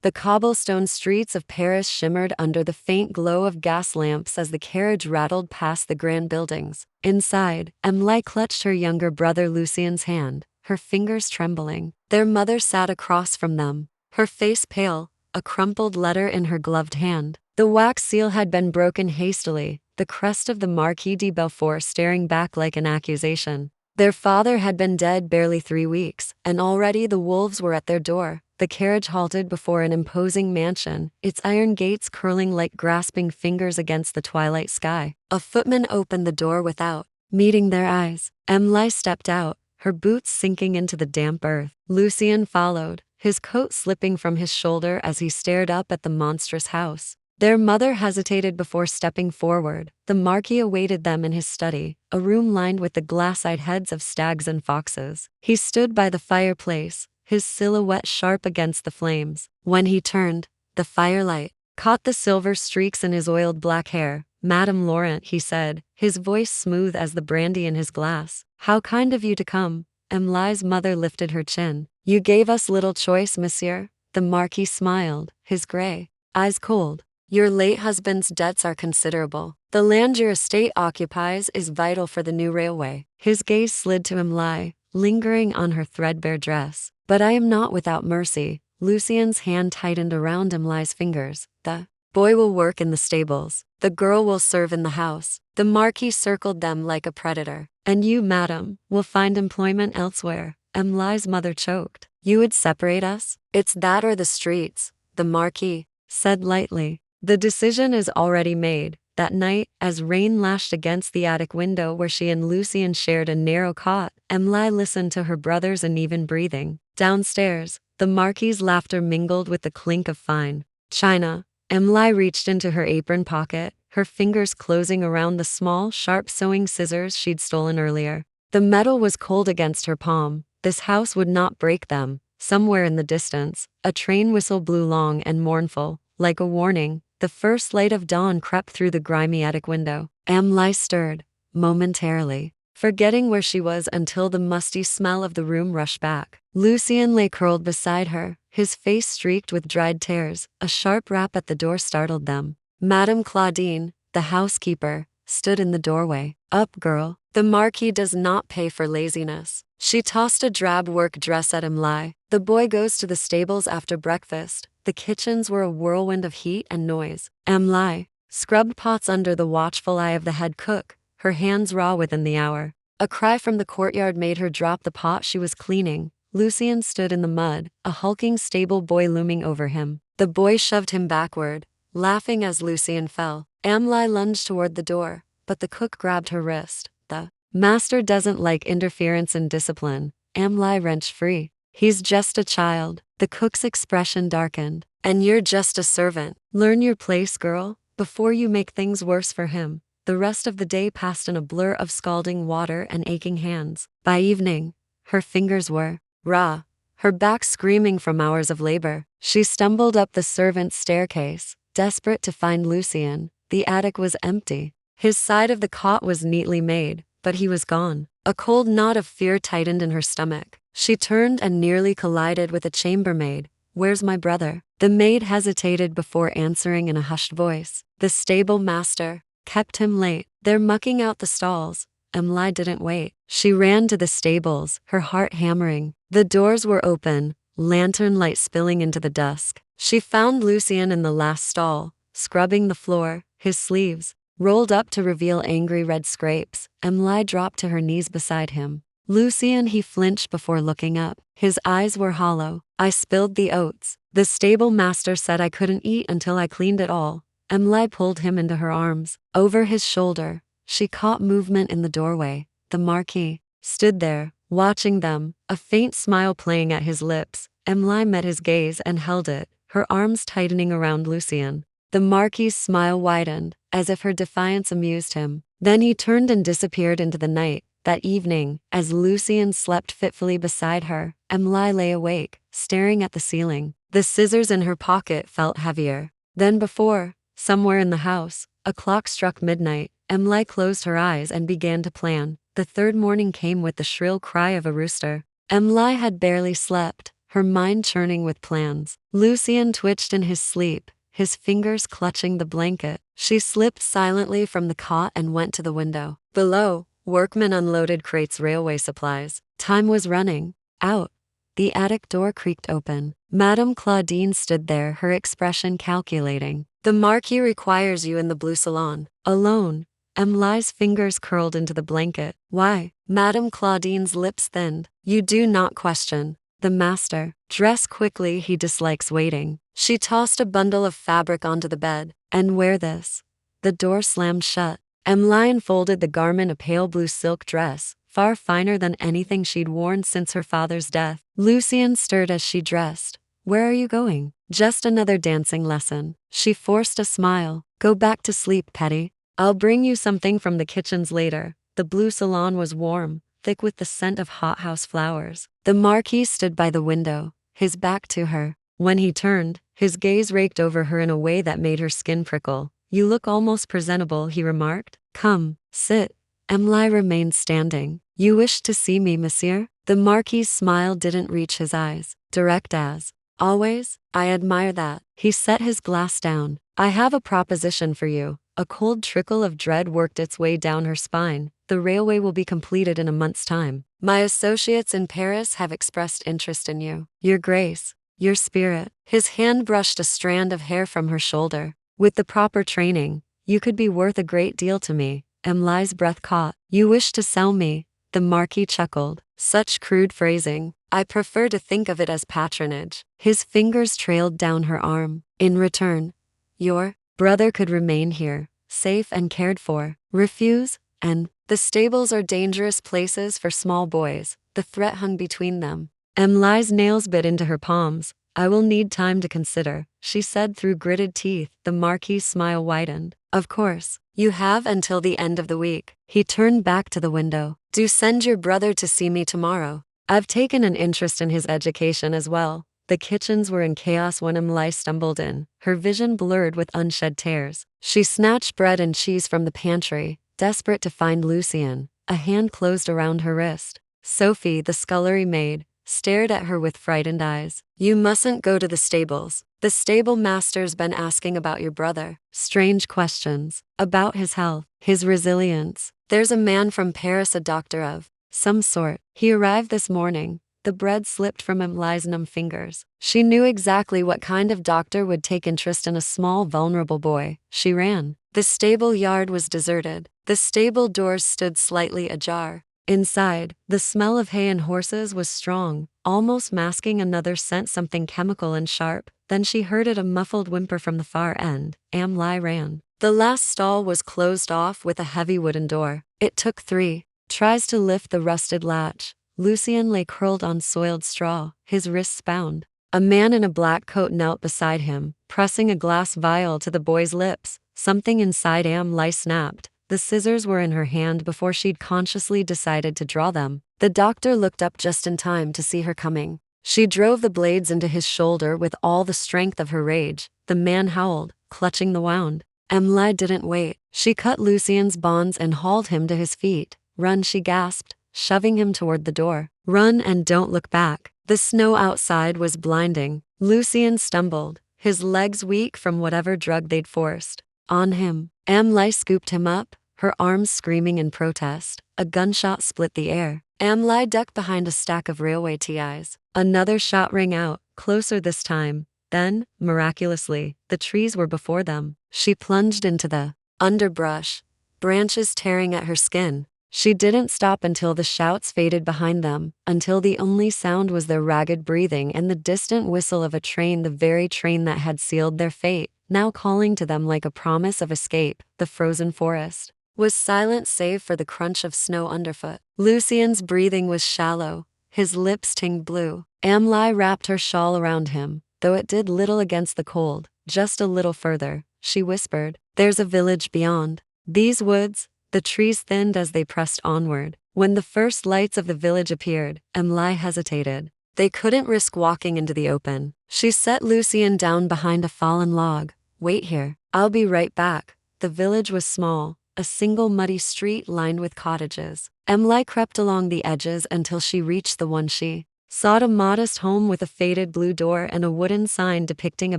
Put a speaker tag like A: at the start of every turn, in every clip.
A: The cobblestone streets of Paris shimmered under the faint glow of gas lamps as the carriage rattled past the grand buildings. Inside, Amélie clutched her younger brother Lucien's hand, her fingers trembling. Their mother sat across from them, her face pale, a crumpled letter in her gloved hand. The wax seal had been broken hastily, the crest of the Marquis de Belfort staring back like an accusation. Their father had been dead barely 3 weeks, and already the wolves were at their door. The carriage halted before an imposing mansion, its iron gates curling like grasping fingers against the twilight sky. A footman opened the door without. Meeting their eyes, Amélie stepped out, her boots sinking into the damp earth. Lucien followed, his coat slipping from his shoulder as he stared up at the monstrous house. Their mother hesitated before stepping forward. The Marquis awaited them in his study, a room lined with the glass-eyed heads of stags and foxes. He stood by the fireplace, his silhouette sharp against the flames. When he turned, the firelight caught the silver streaks in his oiled black hair. "Madame Laurent," he said, his voice smooth as the brandy in his glass. "How kind of you to come." Amelie's mother lifted her chin. "You gave us little choice, monsieur." The Marquis smiled, his gray eyes cold. "Your late husband's debts are considerable. The land your estate occupies is vital for the new railway." His gaze slid to Amélie, lingering on her threadbare dress. "But I am not without mercy." Lucien's hand tightened around Amelie's fingers. "The boy will work in the stables. The girl will serve in the house." The Marquis circled them like a predator. "And you, madam, will find employment elsewhere." Amelie's mother choked. "You would separate us?" "It's that or the streets," the Marquis said lightly. "The decision is already made." That night, as rain lashed against the attic window where she and Lucien shared a narrow cot, Amélie listened to her brother's uneven breathing. Downstairs, the Marquis's laughter mingled with the clink of fine china. Amélie reached into her apron pocket, her fingers closing around the small, sharp sewing scissors she'd stolen earlier. The metal was cold against her palm. This house would not break them. Somewhere in the distance, a train whistle blew long and mournful, like a warning. The first light of dawn crept through the grimy attic window. Amélie stirred, momentarily, forgetting where she was until the musty smell of the room rushed back. Lucien lay curled beside her, his face streaked with dried tears. A sharp rap at the door startled them. Madame Claudine, the housekeeper, stood in the doorway. "Up, girl. The Marquis does not pay for laziness." She tossed a drab work dress at Amélie. "The boy goes to the stables after breakfast." The kitchens were a whirlwind of heat and noise. Amélie scrubbed pots under the watchful eye of the head cook, her hands raw within the hour. A cry from the courtyard made her drop the pot she was cleaning. Lucien stood in the mud, a hulking stable boy looming over him. The boy shoved him backward, laughing as Lucien fell. Amélie lunged toward the door, but the cook grabbed her wrist. "The master doesn't like interference in discipline." Amélie wrenched free. "He's just a child." The cook's expression darkened. "And you're just a servant. Learn your place, girl, before you make things worse for him." The rest of the day passed in a blur of scalding water and aching hands. By evening, her fingers were raw, her back screaming from hours of labor. She stumbled up the servants' staircase, desperate to find Lucien. The attic was empty. His side of the cot was neatly made, but he was gone. A cold knot of fear tightened in her stomach. She turned and nearly collided with a chambermaid. "Where's my brother?" The maid hesitated before answering in a hushed voice. "The stable master kept him late. They're mucking out the stalls." Amélie didn't wait. She ran to the stables, her heart hammering. The doors were open, lantern light spilling into the dusk. She found Lucien in the last stall, scrubbing the floor, his sleeves rolled up to reveal angry red scrapes. Amélie dropped to her knees beside him. "Lucien," he flinched before looking up. His eyes were hollow. "I spilled the oats. The stable master said I couldn't eat until I cleaned it all." Amélie pulled him into her arms. Over his shoulder, she caught movement in the doorway. The Marquis stood there, watching them, a faint smile playing at his lips. Amélie met his gaze and held it, her arms tightening around Lucien. The Marquis's smile widened, as if her defiance amused him. Then he turned and disappeared into the night. That evening, as Lucien slept fitfully beside her, Amélie lay awake, staring at the ceiling. The scissors in her pocket felt heavier than before. Somewhere in the house, a clock struck midnight. Amélie closed her eyes and began to plan. The third morning came with the shrill cry of a rooster. Amélie had barely slept, her mind churning with plans. Lucien twitched in his sleep, his fingers clutching the blanket. She slipped silently from the cot and went to the window. Below, workmen unloaded crates railway supplies. Time was running out. The attic door creaked open. Madame Claudine stood there, her expression calculating. The Marquis requires you in the blue salon. Alone. Amelie's fingers curled into the blanket. Why? Madame Claudine's lips thinned. You do not question. The master. Dress quickly, he dislikes waiting. She tossed a bundle of fabric onto the bed. And wear this. The door slammed shut. Amélie unfolded the garment, a pale blue silk dress, far finer than anything she'd worn since her father's death. Lucien stirred as she dressed. Where are you going? Just another dancing lesson. She forced a smile. Go back to sleep, Petty. I'll bring you something from the kitchens later. The blue salon was warm, thick with the scent of hothouse flowers. The Marquis stood by the window, his back to her. When he turned, his gaze raked over her in a way that made her skin prickle. You look almost presentable, he remarked. Come, sit. Amélie remained standing. You wished to see me, monsieur? The Marquis' smile didn't reach his eyes. Direct as always. I admire that. He set his glass down. I have a proposition for you. A cold trickle of dread worked its way down her spine. The railway will be completed in a month's time. My associates in Paris have expressed interest in you. Your grace, your spirit. His hand brushed a strand of hair from her shoulder. With the proper training, you could be worth a great deal to me. Amelie's breath caught. You wish to sell me? The Marquis chuckled. Such crude phrasing. I prefer to think of it as patronage. His fingers trailed down her arm. In return, your brother could remain here, safe and cared for. Refuse, and the stables are dangerous places for small boys. The threat hung between them. Amelie's nails bit into her palms. I will need time to consider, she said through gritted teeth. The Marquis' smile widened. Of course, you have until the end of the week. He turned back to the window. Do send your brother to see me tomorrow. I've taken an interest in his education as well. The kitchens were in chaos when Amélie stumbled in, her vision blurred with unshed tears. She snatched bread and cheese from the pantry, desperate to find Lucien. A hand closed around her wrist. Sophie, the scullery maid, stared at her with frightened eyes. You mustn't go to the stables. The stable master's been asking about your brother. Strange questions. About his health, his resilience. There's a man from Paris, a doctor of some sort. He arrived this morning. The bread slipped from Amelie's numb fingers. She knew exactly what kind of doctor would take interest in a small, vulnerable boy. She ran. The stable yard was deserted. The stable doors stood slightly ajar. Inside, the smell of hay and horses was strong, almost masking another scent, something chemical and sharp. Then she heard a muffled whimper from the far end. Amélie ran. The last stall was closed off with a heavy wooden door. It took 3 tries to lift the rusted latch. Lucien lay curled on soiled straw, his wrists bound. A man in a black coat knelt beside him, pressing a glass vial to the boy's lips. Something inside Amélie snapped. The scissors were in her hand before she'd consciously decided to draw them. The doctor looked up just in time to see her coming. She drove the blades into his shoulder with all the strength of her rage. The man howled, clutching the wound. Amélie didn't wait. She cut Lucien's bonds and hauled him to his feet. Run, she gasped, shoving him toward the door. Run and don't look back. The snow outside was blinding. Lucien stumbled, his legs weak from whatever drug they'd forced on him. Amélie scooped him up, her arms screaming in protest. A gunshot split the air. Amélie ducked behind a stack of railway TIs. Another shot rang out, closer this time. Then, miraculously, the trees were before them. She plunged into the underbrush, branches tearing at her skin. She didn't stop until the shouts faded behind them, until the only sound was their ragged breathing and the distant whistle of a train, the very train that had sealed their fate, now calling to them like a promise of escape. The frozen forest was silent save for the crunch of snow underfoot. Lucien's breathing was shallow, his lips tinged blue. Amélie wrapped her shawl around him, though it did little against the cold. Just a little further, she whispered. There's a village beyond these woods. The trees thinned as they pressed onward. When the first lights of the village appeared, Amélie hesitated. They couldn't risk walking into the open. She set Lucien down behind a fallen log. Wait here. I'll be right back. The village was small, a single muddy street lined with cottages. Amélie crept along the edges until she reached the one she sought a modest home with a faded blue door and a wooden sign depicting a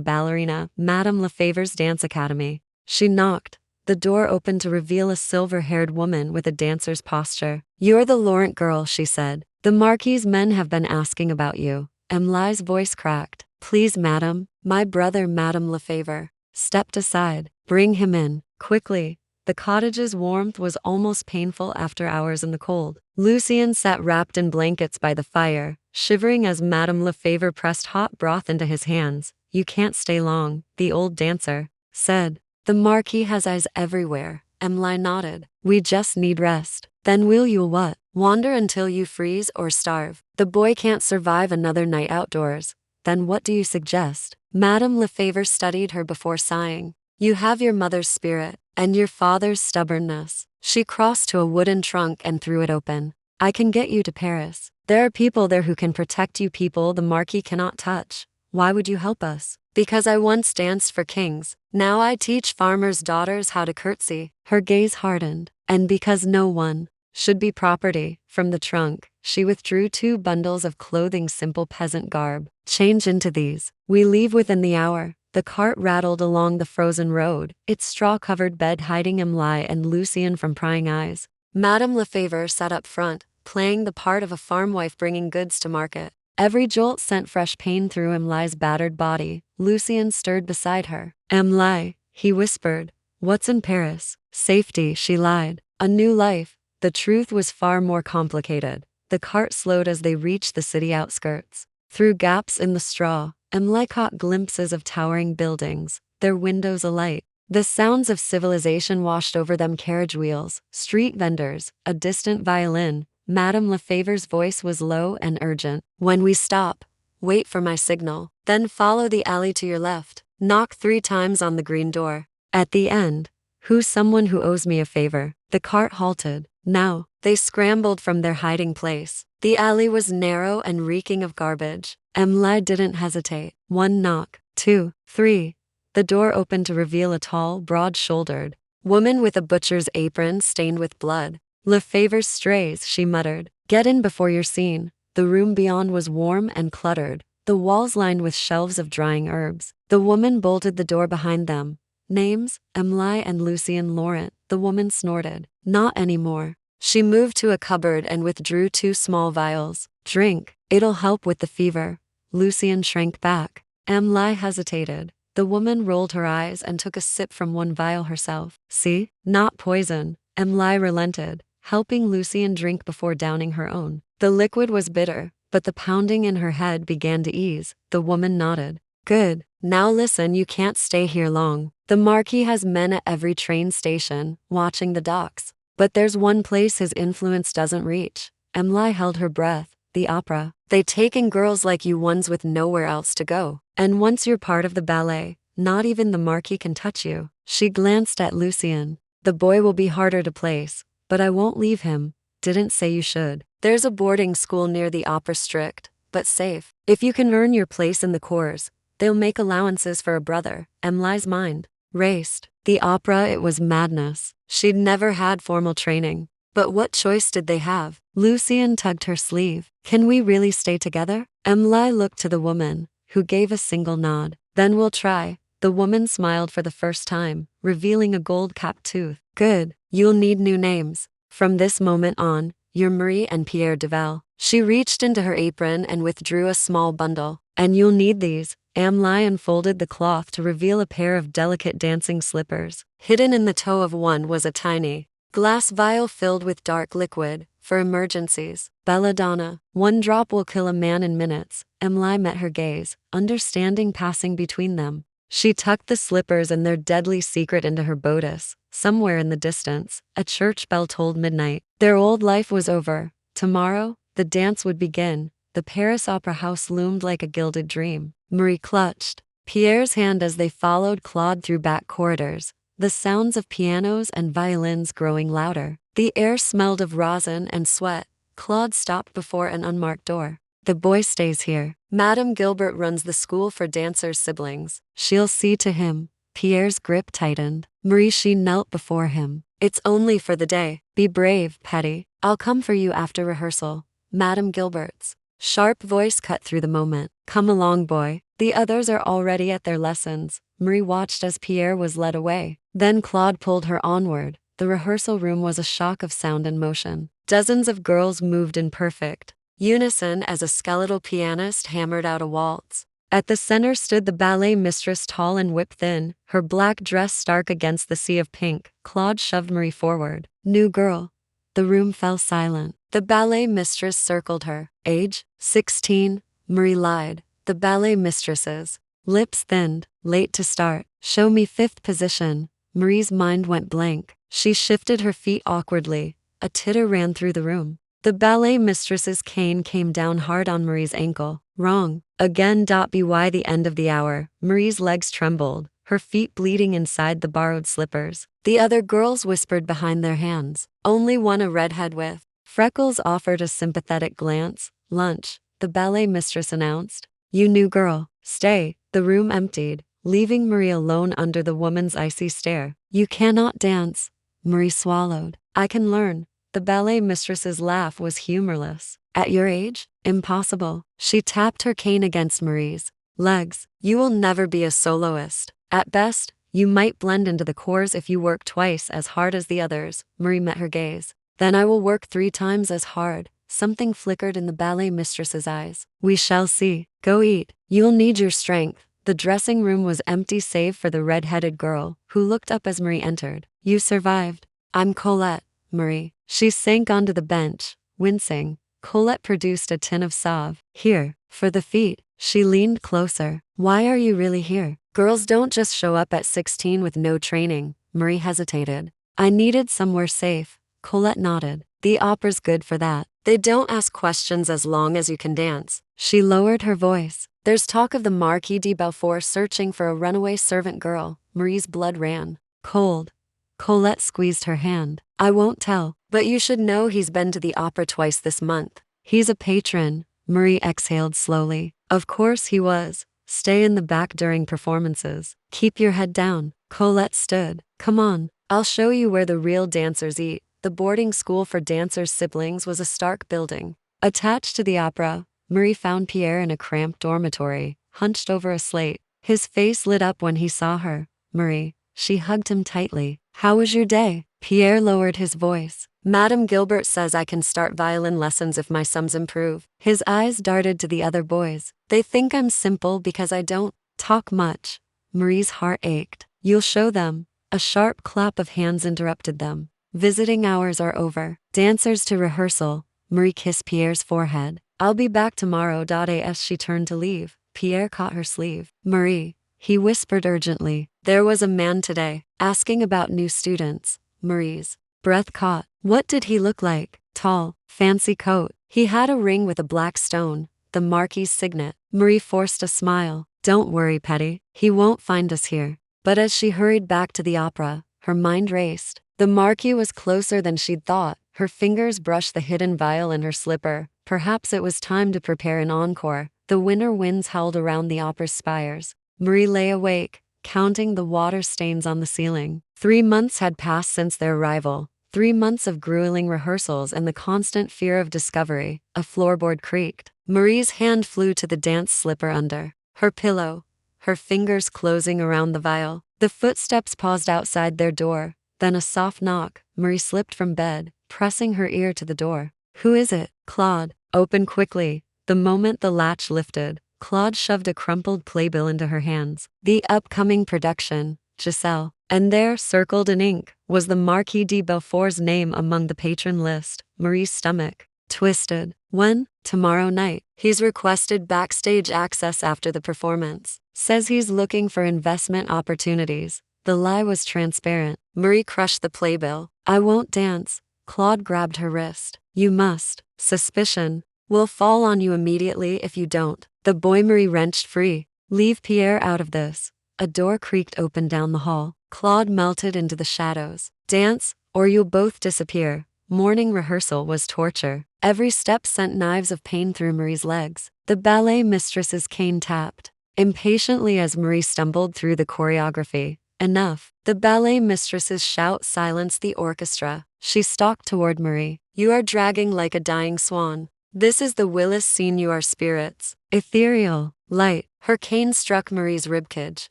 A: ballerina, Madame Lefever's Dance Academy. She knocked. The door opened to reveal a silver-haired woman with a dancer's posture. "You're the Laurent girl," she said. "The Marquis' men have been asking about you." Amelie's voice cracked. "Please, madam, my brother, Madame Lefever." Stepped aside. "Bring him in, quickly." The cottage's warmth was almost painful after hours in the cold. Lucien sat wrapped in blankets by the fire, shivering as Madame Lefever pressed hot broth into his hands. "You can't stay long," the old dancer said. "The Marquis has eyes everywhere." Amélie nodded. "We just need rest." "Then will you what? Wander until you freeze or starve? The boy can't survive another night outdoors." "Then what do you suggest?" Madame Lefever studied her before sighing. "You have your mother's spirit, and your father's stubbornness." She crossed to a wooden trunk and threw it open. "I can get you to Paris. There are people there who can protect you, people the Marquis cannot touch." "Why would you help us?" "Because I once danced for kings. Now I teach farmers' daughters how to curtsy." Her gaze hardened. "And because no one should be property." From the trunk, she withdrew 2 bundles of clothing, simple peasant garb. "Change into these. We leave within the hour." The cart rattled along the frozen road, its straw-covered bed hiding Amélie and Lucien from prying eyes. Madame Lefever sat up front, playing the part of a farm wife bringing goods to market. Every jolt sent fresh pain through Amelie's battered body. Lucien stirred beside her. "Amélie," he whispered. "What's in Paris?" "Safety," she lied. "A new life." The truth was far more complicated. The cart slowed as they reached the city outskirts. Through gaps in the straw, Amélie caught glimpses of towering buildings, their windows alight. The sounds of civilization washed over them: carriage wheels, street vendors, a distant violin. Madame Lefever's voice was low and urgent. "When we stop, wait for my signal. Then follow the alley to your left. Knock 3 times on the green door. At the end, who's someone who owes me a favor." The cart halted. Now, they scrambled from their hiding place. The alley was narrow and reeking of garbage. Amélie didn't hesitate. 1 knock, 2, 3. The door opened to reveal a tall, broad-shouldered woman with a butcher's apron stained with blood. "Lefever's strays," she muttered. "Get in before you're seen." The room beyond was warm and cluttered, the walls lined with shelves of drying herbs. The woman bolted the door behind them. "Names? Amélie and Lucien Laurent." The woman snorted. "Not anymore." She moved to a cupboard and withdrew 2 small vials. "Drink. It'll help with the fever." Lucien shrank back. Amélie hesitated. The woman rolled her eyes and took a sip from 1 vial herself. "See? Not poison." Amélie relented, helping Lucien drink before downing her own. The liquid was bitter, but the pounding in her head began to ease. The woman nodded. "Good. Now listen, you can't stay here long. The Marquis has men at every train station, watching the docks. But there's one place his influence doesn't reach." Amélie held her breath. "The opera. They take in girls like you, ones with nowhere else to go. And once you're part of the ballet, not even the Marquis can touch you." She glanced at Lucien. "The boy will be harder to place, but I won't leave him." "Didn't say you should. There's a boarding school near the opera, strict, but safe. If you can earn your place in the corps, they'll make allowances for a brother." Amelie's mind raced. The opera, it was madness. She'd never had formal training. But what choice did they have? Lucien tugged her sleeve. "Can we really stay together?" Amélie looked to the woman, who gave a single nod. "Then we'll try." The woman smiled for the first time, revealing a gold-capped tooth. "Good. You'll need new names. From this moment on, you're Marie and Pierre Duval." She reached into her apron and withdrew a small bundle. "And you'll need these." Amélie unfolded the cloth to reveal a pair of delicate dancing slippers. Hidden in the toe of one was a tiny glass vial filled with dark liquid, for emergencies. "Belladonna. 1 drop will kill a man in minutes." Amélie met her gaze, understanding passing between them. She tucked the slippers and their deadly secret into her bodice. Somewhere in the distance, a church bell tolled midnight. Their old life was over. Tomorrow, the dance would begin. The Paris Opera House loomed like a gilded dream. Marie clutched Pierre's hand as they followed Claude through back corridors, the sounds of pianos and violins growing louder. The air smelled of rosin and sweat. Claude stopped before an unmarked door. "The boy stays here. Madame Gilbert runs the school for dancers' siblings. She'll see to him." Pierre's grip tightened. Marie, she knelt before him. "It's only for the day. Be brave, Petty. I'll come for you after rehearsal." Madame Gilbert's Sharp voice cut through the moment. Come along, boy. The others are already at their lessons. Marie watched as Pierre was led away. Then Claude pulled her onward. The rehearsal room was a shock of sound and motion. Dozens of girls moved in perfect unison as a skeletal pianist hammered out a waltz. At the center stood the ballet mistress, tall and whip-thin, her black dress stark against the sea of pink. Claude shoved Marie forward. New girl. The room fell silent. The ballet mistress circled her. Age? 16. Marie lied. The ballet mistress's lips thinned. Late to start. Show me 5th position. Marie's mind went blank. She shifted her feet awkwardly. A titter ran through the room. The ballet mistress's cane came down hard on Marie's ankle. Wrong. Again. By the end of the hour, Marie's legs trembled, her feet bleeding inside the borrowed slippers. The other girls whispered behind their hands. Only one, a redhead with freckles, offered a sympathetic glance. Lunch, the ballet mistress announced. You new girl, stay. The room emptied, leaving Marie alone under the woman's icy stare. You cannot dance. Marie swallowed. I can learn. The ballet mistress's laugh was humorless. At your age? Impossible. She tapped her cane against Marie's legs. You will never be a soloist. At best, you might blend into the chorus if you work twice as hard as the others. Marie met her gaze. Then I will work 3 times as hard. Something flickered in the ballet mistress's eyes. We shall see. Go eat. You'll need your strength. The dressing room was empty save for the red-headed girl, who looked up as Marie entered. You survived. I'm Colette, Marie. She sank onto the bench, wincing. Colette produced a tin of sauve. Here, for the feet. She leaned closer. Why are you really here? Girls don't just show up at 16 with no training. Marie hesitated. I needed somewhere safe. Colette nodded. The opera's good for that. They don't ask questions as long as you can dance. She lowered her voice. There's talk of the Marquis de Belfort searching for a runaway servant girl. Marie's blood ran cold. Colette squeezed her hand. I won't tell, but you should know he's been to the opera twice this month. He's a patron. Marie exhaled slowly. Of course he was. Stay in the back during performances. Keep your head down. Colette stood. Come on. I'll show you where the real dancers eat. The boarding school for dancers' siblings was a stark building. Attached to the opera, Marie found Pierre in a cramped dormitory, hunched over a slate. His face lit up when he saw her. Marie. She hugged him tightly. How was your day? Pierre lowered his voice. Madame Gilbert says I can start violin lessons if my sums improve. His eyes darted to the other boys. They think I'm simple because I don't talk much. Marie's heart ached. You'll show them. A sharp clap of hands interrupted them. Visiting hours are over. Dancers to rehearsal. Marie kissed Pierre's forehead. I'll be back tomorrow. As she turned to leave, Pierre caught her sleeve. Marie, he whispered urgently. There was a man today, asking about new students. Marie's breath caught. What did he look like? Tall, fancy coat. He had a ring with a black stone, the Marquis' signet. Marie forced a smile. Don't worry, Petty. He won't find us here. But as she hurried back to the opera, her mind raced. The Marquis was closer than she'd thought. Her fingers brushed the hidden vial in her slipper. Perhaps it was time to prepare an encore. The winter winds howled around the opera's spires. Marie lay awake, counting the water stains on the ceiling. 3 months had passed since their arrival. 3 months of grueling rehearsals and the constant fear of discovery. A floorboard creaked. Marie's hand flew to the dance slipper under her pillow, her fingers closing around the vial. The footsteps paused outside their door. Then a soft knock. Marie slipped from bed, pressing her ear to the door. Who is it? Claude. Open quickly. The moment the latch lifted, Claude shoved a crumpled playbill into her hands. The upcoming production, Giselle. And there, circled in ink, was the Marquis de Belfort's name among the patron list. Marie's stomach twisted. When? Tomorrow night. He's requested backstage access after the performance. Says he's looking for investment opportunities. The lie was transparent. Marie crushed the playbill. I won't dance. Claude grabbed her wrist. You must. Suspicion will fall on you immediately if you don't. The boy Marie wrenched free. Leave Pierre out of this. A door creaked open down the hall. Claude melted into the shadows. Dance, or you'll both disappear. Morning rehearsal was torture. Every step sent knives of pain through Marie's legs. The ballet mistress's cane tapped impatiently as Marie stumbled through the choreography. Enough. The ballet mistress's shout silenced the orchestra. She stalked toward Marie. You are dragging like a dying swan. This is the Willis scene. You are spirits. Ethereal, light. Her cane struck Marie's ribcage.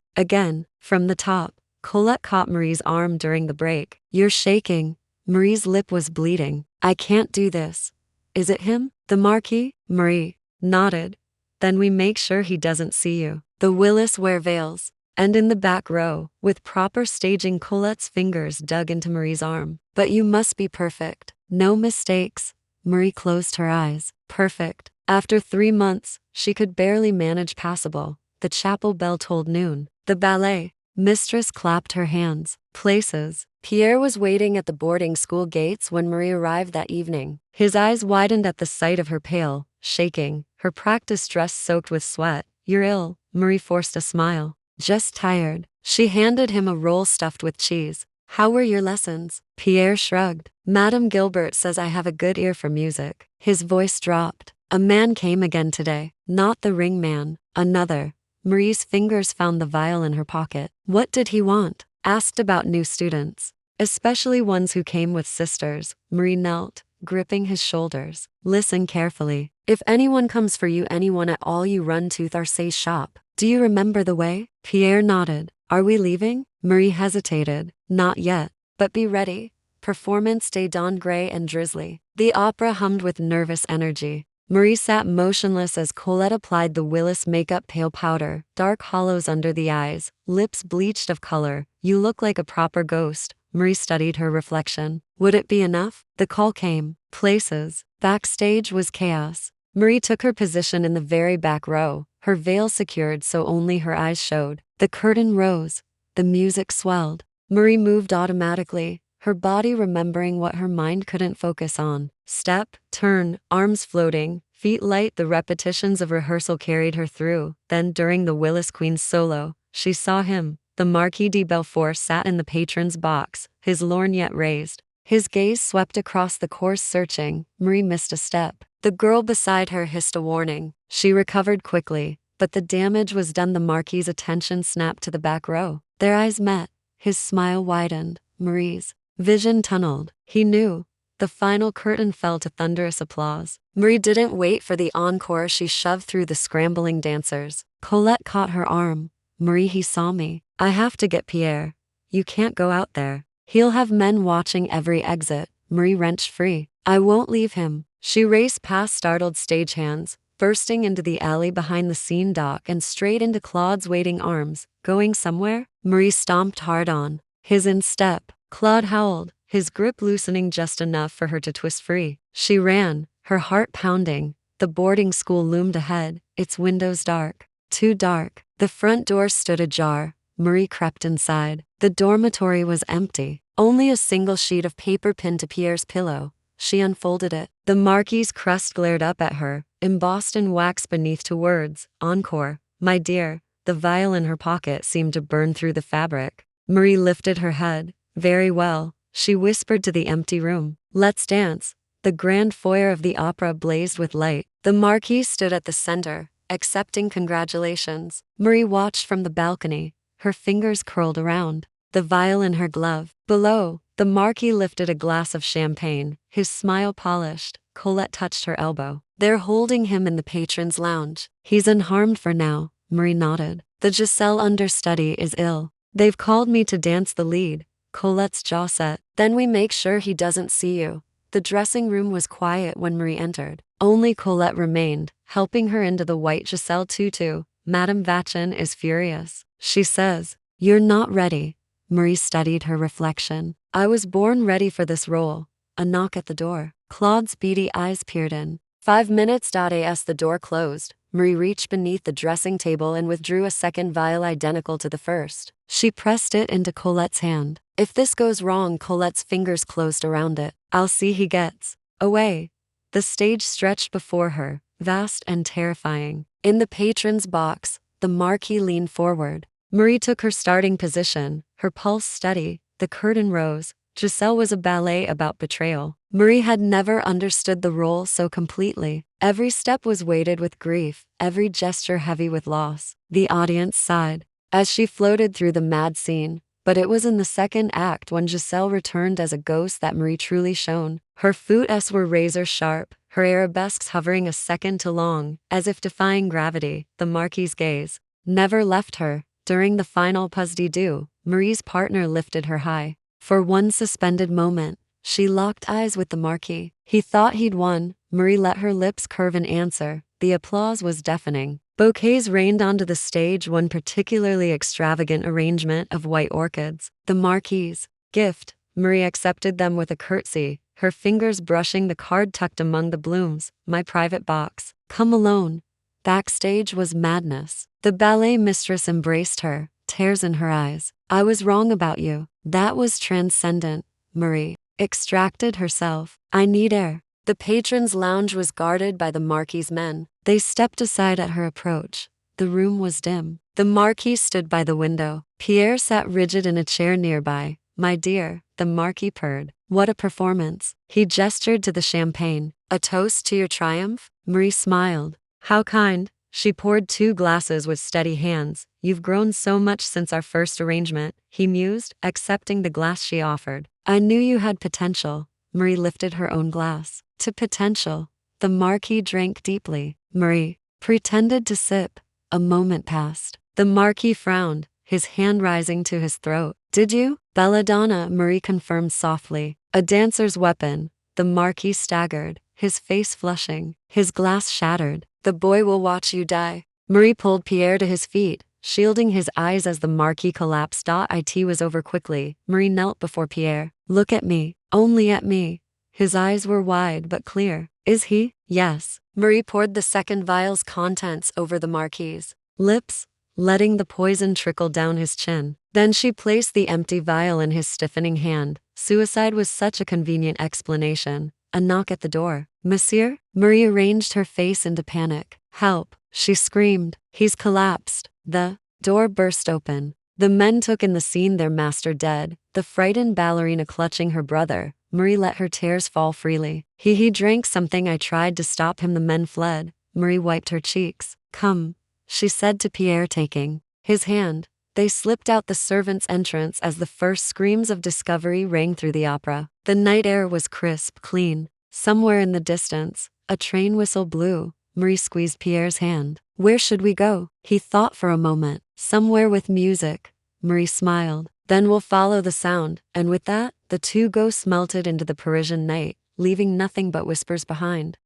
A: Again, from the top, Colette caught Marie's arm during the break. You're shaking. Marie's lip was bleeding. I can't do this. Is it him? The Marquis? Marie nodded. Then we make sure he doesn't see you. The Willis wear veils. And in the back row, with proper staging, Colette's fingers dug into Marie's arm. But you must be perfect. No mistakes. Marie closed her eyes. Perfect. After 3 months, she could barely manage passable. The chapel bell tolled noon. The ballet mistress clapped her hands. Places. Pierre was waiting at the boarding school gates when Marie arrived that evening. His eyes widened at the sight of her pale, shaking, her practice dress soaked with sweat. You're ill. Marie forced a smile. Just tired. She handed him a roll stuffed with cheese. How were your lessons? Pierre shrugged. Madame Gilbert says I have a good ear for music. His voice dropped. A man came again today. Not the ring man. Another. Marie's fingers found the vial in her pocket. What did he want? Asked about new students. Especially ones who came with sisters. Marie knelt, gripping his shoulders. Listen carefully. If anyone comes for you, anyone at all, you run to Tharcé's shop. Do you remember the way? Pierre nodded. Are we leaving? Marie hesitated. Not yet. But be ready. Performance day dawned gray and drizzly. The opera hummed with nervous energy. Marie sat motionless as Colette applied the Willis makeup, pale powder, dark hollows under the eyes, lips bleached of color. You look like a proper ghost. Marie studied her reflection. Would it be enough? The call came. Places. Backstage was chaos. Marie took her position in the very back row, her veil secured so only her eyes showed. The curtain rose. The music swelled. Marie moved automatically, her body remembering what her mind couldn't focus on. Step, turn, arms floating, feet light. The repetitions of rehearsal carried her through. Then during the Willis Queen's solo, she saw him. The Marquis de Belfort sat in the patron's box, his lorgnette raised. His gaze swept across the course, searching. Marie missed a step. The girl beside her hissed a warning. She recovered quickly, but the damage was done. The Marquis's attention snapped to the back row. Their eyes met. His smile widened. Marie's vision tunneled. He knew. The final curtain fell to thunderous applause. Marie didn't wait for the encore. She shoved through the scrambling dancers. Colette caught her arm. Marie, he saw me. I have to get Pierre. You can't go out there. He'll have men watching every exit. Marie wrenched free. I won't leave him. She raced past startled stagehands, bursting into the alley behind the scene dock and straight into Claude's waiting arms. Going somewhere? Marie stomped hard on. His in step. Claude howled, his grip loosening just enough for her to twist free. She ran, her heart pounding. The boarding school loomed ahead, its windows dark. Too dark. The front door stood ajar. Marie crept inside. The dormitory was empty. Only a single sheet of paper pinned to Pierre's pillow. She unfolded it. The Marquis's crest glared up at her, embossed in wax beneath two words, Encore. My dear. The vial in her pocket seemed to burn through the fabric. Marie lifted her head. Very well, she whispered to the empty room. Let's dance. The grand foyer of the opera blazed with light. The Marquis stood at the center, accepting congratulations. Marie watched from the balcony, her fingers curled around, the vial in her glove. Below, the Marquis lifted a glass of champagne, his smile polished. Colette touched her elbow. They're holding him in the patron's lounge. He's unharmed for now. Marie nodded. The Giselle understudy is ill. They've called me to dance the lead. Colette's jaw set. Then we make sure he doesn't see you. The dressing room was quiet when Marie entered. Only Colette remained, helping her into the white Giselle tutu. Madame Vachin is furious. She says, you're not ready. Marie studied her reflection. I was born ready for this role. A knock at the door. Claude's beady eyes peered in. 5 minutes. As the door closed, Marie reached beneath the dressing table and withdrew a second vial identical to the first. She pressed it into Colette's hand. If this goes wrong, Colette's fingers closed around it. I'll see he gets away. The stage stretched before her, vast and terrifying. In the patron's box, the Marquis leaned forward. Marie took her starting position, her pulse steady. The curtain rose. Giselle was a ballet about betrayal. Marie had never understood the role so completely. Every step was weighted with grief, every gesture heavy with loss. The audience sighed. As she floated through the mad scene, But it was in the second act when Giselle returned as a ghost that Marie truly shone. Her foots were razor sharp, her arabesques hovering a second too long, as if defying gravity. The Marquis' gaze never left her. During the final pas de deux, Marie's partner lifted her high. For one suspended moment, she locked eyes with the Marquis. He thought he'd won. Marie let her lips curve in answer. The applause was deafening. Bouquets rained onto the stage, one particularly extravagant arrangement of white orchids. The Marquis' gift. Marie accepted them with a curtsy, her fingers brushing the card tucked among the blooms. My private box. Come alone. Backstage was madness. The ballet mistress embraced her, tears in her eyes. I was wrong about you. That was transcendent. Marie extracted herself. I need air. The patrons' lounge was guarded by the Marquis' men. They stepped aside at her approach. The room was dim. The Marquis stood by the window. Pierre sat rigid in a chair nearby. My dear, the Marquis purred. What a performance. He gestured to the champagne. A toast to your triumph? Marie smiled. How kind. She poured 2 glasses with steady hands. You've grown so much since our first arrangement, he mused, accepting the glass she offered. I knew you had potential. Marie lifted her own glass. To potential. The Marquis drank deeply. Marie pretended to sip. A moment passed. The Marquis frowned, his hand rising to his throat. Did you? Belladonna, Marie confirmed softly. A dancer's weapon. The Marquis staggered, his face flushing, his glass shattered. The boy will watch you die. Marie pulled Pierre to his feet, shielding his eyes as the Marquis collapsed. It was over quickly. Marie knelt before Pierre. Look at me. Only at me. His eyes were wide but clear. Is he? Yes. Marie poured the second vial's contents over the Marquis' lips, letting the poison trickle down his chin. Then she placed the empty vial in his stiffening hand. Suicide was such a convenient explanation. A knock at the door. Monsieur? Marie arranged her face into panic. Help, she screamed. He's collapsed. The door burst open. The men took in the scene, their master dead, the frightened ballerina clutching her brother. Marie let her tears fall freely. He drank something. I tried to stop him. The men fled. Marie wiped her cheeks. Come, she said to Pierre, taking his hand. They slipped out the servants' entrance as the first screams of discovery rang through the opera. The night air was crisp, clean. Somewhere in the distance, a train whistle blew. Marie squeezed Pierre's hand. Where should we go? He thought for a moment. Somewhere with music. Marie smiled. Then we'll follow the sound. And with that, the 2 ghosts melted into the Parisian night, leaving nothing but whispers behind.